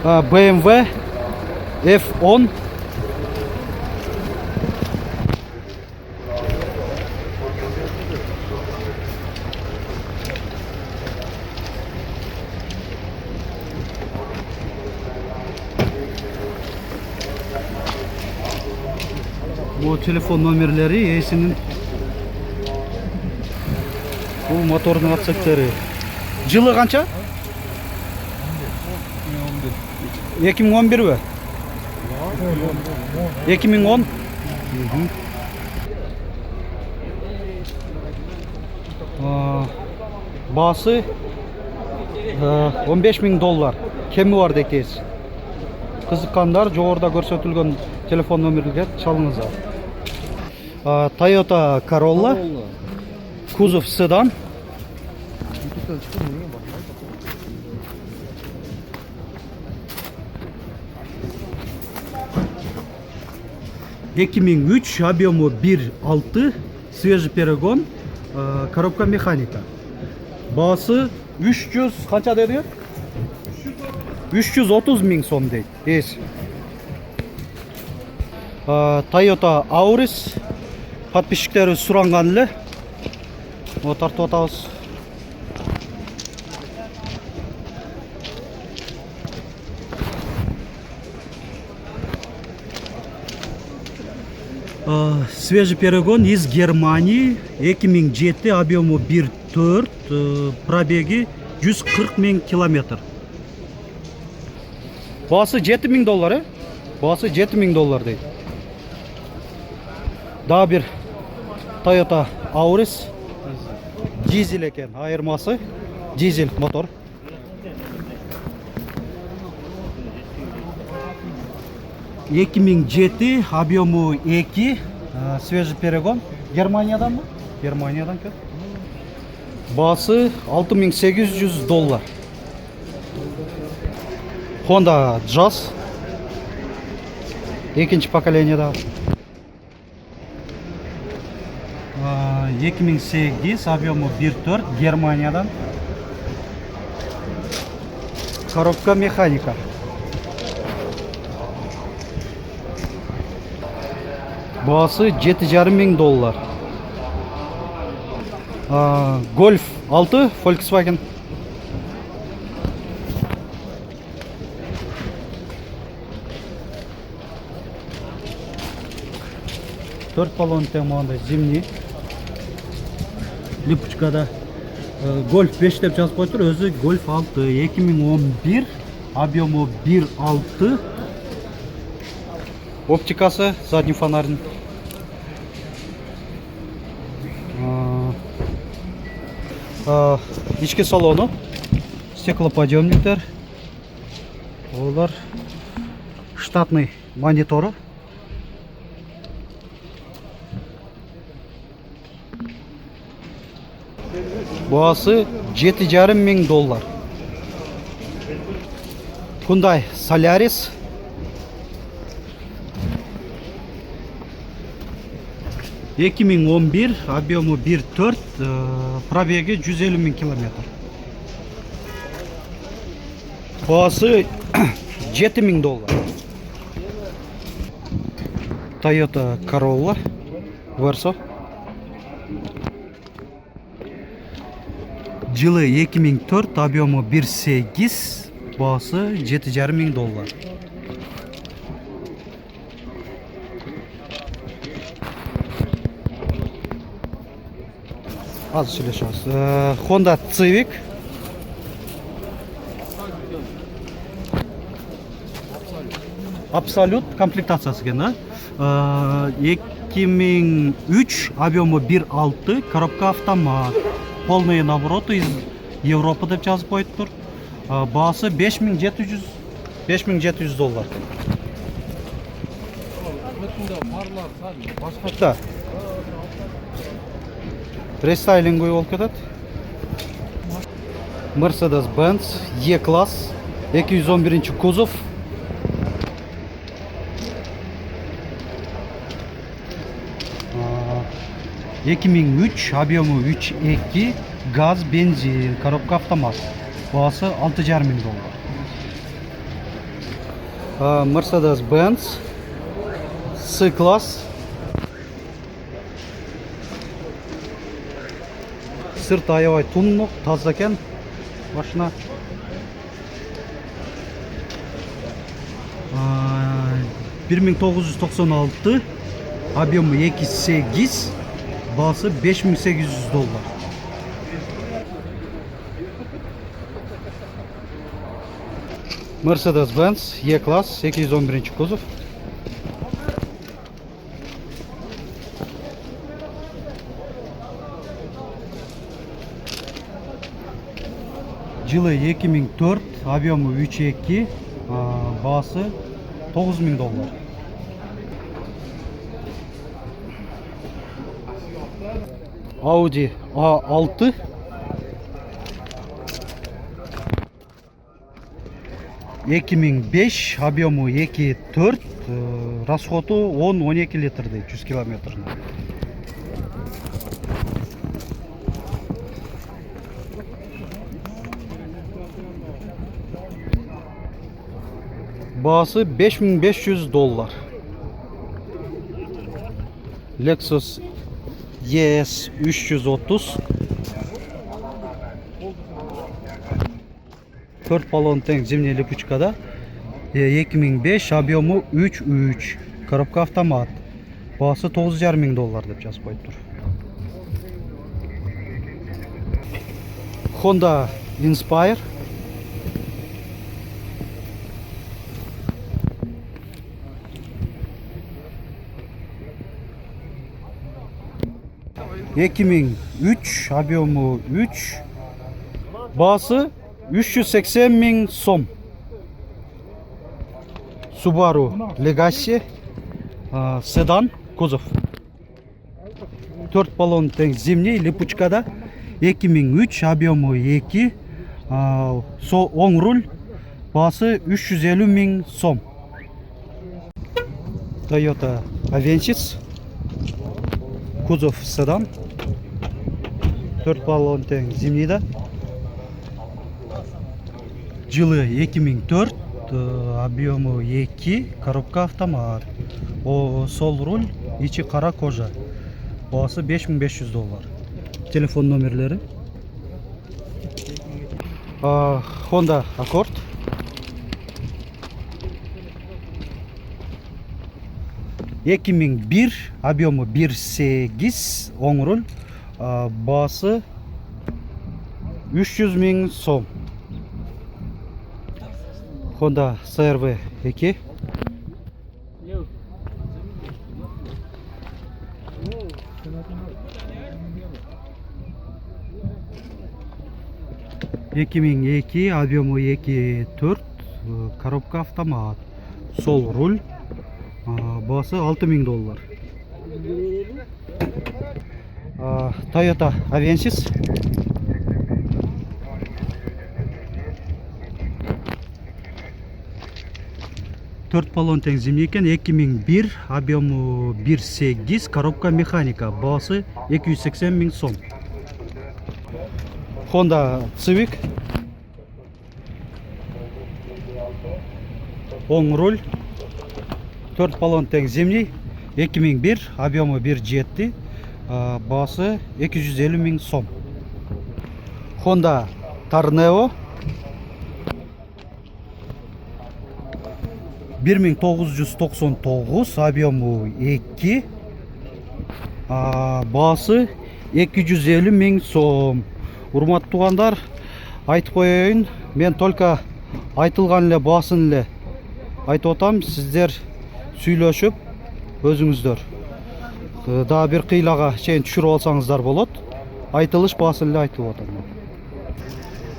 BMW F10. Bu telefon номерлери есінің. Bu motorun atsaktары. Жылы қанша? 2011 бе? 2010? Басы $15.000. Кемі бар дейкез. Қызыққандар жоғырда көрсетілген телефон номерлерге шалыңыздар. Toyota Corolla. Kuzov sedan. ...2003, объему 1.6, свежий перегон, коробка механика. Басы 300, қанша деді? 330 мың сом дейді. Toyota Auris. Подписчиктері сұранғанлы. Тартып атабыз. Свежий перегон из Германии. 2007, объему 1.4, пробеги 140 мың километр. Басы $7.000. Басы $7.000 дейді. Daha bir Toyota Auris. Dizel eкен, ayırması. Dizel motor. $2007, объему 2, свежий перегон. Германиядан mı? Германиядан kel. Bası $6.800. Honda Jazz. İkinci поколенияда. 2008, объему 1.4, Германиядан. Коробка механика. Басы $7.500. Golf 6, Volkswagen. Dört balon temanda zimni. Lipучкада Golf 5 деп жазып қойып тұр, өзі Golf 6 2011, объему 1.6. Оптикасы, задний фонарин. İçki salonu, стеклоподъемниктер. Олар штатный мониторы. Boğası $7.500. Hyundai Solaris. ...2011, объему 1.4, пробеги 150 мың километр. Boğası $7.000. Toyota Corolla Verso. Жылы 2004, объему 1.8, басы $7.500. Az сөйлесеміз. Honda Civic. Absolut комплектациясы екен, да? 2003, объему 1.6, коробка автомат. Полные навороты из Европы деп жазып қойып тұр. Басы $5.700. Да. Рестайлинг болып кетеді. Mercedes-Benz E-класс, 211 кузов. ...2003, объему 3.2, газ, бензин, коробка автомат. Басы $6.500. Mercedes Benz C-класс. Сырт аябай тунук, таза экен машина. 1996, объемы 2.8, басы $5800. Mercedes-Benz E-класс 211 кузов. Жылы 2004, объемы 3.2, басы $9000. Audi A6, $2005, объемы 2.4, расходу 10-12 литрдей, 100 километріне. Басы $5500. Lexus ES 330. 4 баллон тең зимний липучкада. 2005, объемы 3.3. Коробка автомат. Басы $9500 деп жазып қойып тұр. Honda Inspire. $2003, объемы 3, басы $380 000 сом. Subaru Legacy, седан, кузов. 4 баллон тең зимний липучкада. 2003, объемы 2, оң руль, басы $350 000 сом. Toyota Avensis, кузов седан. 4 баллон тең зимнийда. Жылы 2004, объемы 2, коробка автомат. Сол руль, içi кара кожа. Басы $5500. Телефон номерлері. Honda Accord. $2001, объемы 1.8, оң руль, басы $300 000 сом. Honda CR-V 2. $2002, объемы 2.4, коробка автомат. Сол руль, басы $6000. Toyota Avensis. Төрт баллон тең зимний екен. 2001, объемы 1.8, коробка механика. Басы $280 000 сом. Honda Civic. Оң руль. 4 баллон тең зимний. 2001, объемы 1.7, басы $250 000 сом. Honda Tornado. 1999, объемы 2, басы $250 000 сом. Урматтуу тугандар, айтып коеюн, мен только айтылган эле басын эле айтып атам, сиздер сүйлөшүп өзүңүздөр дагы бир кыйлага чейин түшүрүп алсаңыздар болот. Айтылыш басын эле айтып атам.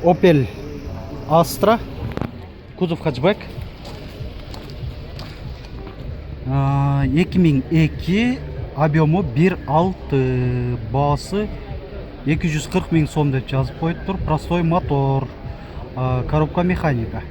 Opel Astra, кузов хэтчбэк. 2002, объемы 1.6, басы $240 000 сом деп жазып коюптур. Простой мотор, коробка механика.